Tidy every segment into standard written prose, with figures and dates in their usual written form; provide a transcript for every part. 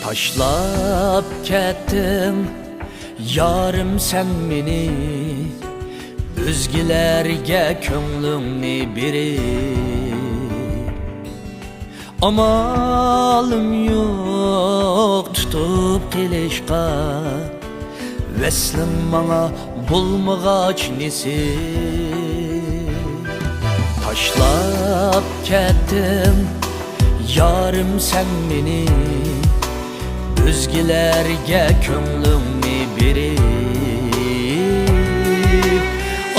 Taşlap kettin yarım sen meni, o'zgilarga ko'nglimni berib. Amalim yo'q tutib kelishqa, veslim bana bulmag'ach nesib. Taşlap kettin yarım sen meni, o'zgilarga ko'nglimni berib.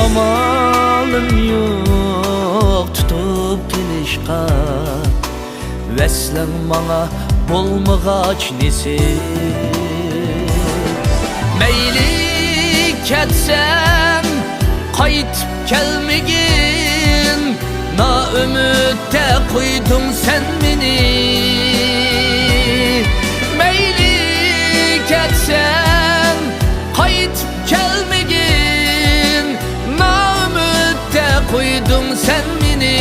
Amalim yo'q tutib kelishqa, veslim bana bulmag'ach nesib. Meyli ketsem qaytib kelmegin, naümidde qo'yding sen meni. Meyli ketsem qaytib kelmegin, naümidde qo'yding sen meni.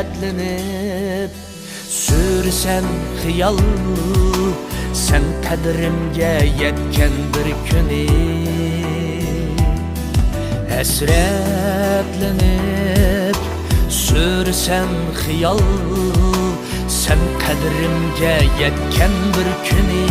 Hasretlenip sürsen xiyal, sen qadrimga yetken bir kuni. Hasretlenip sürsen xiyal, sen qadrimga yetken bir kuni.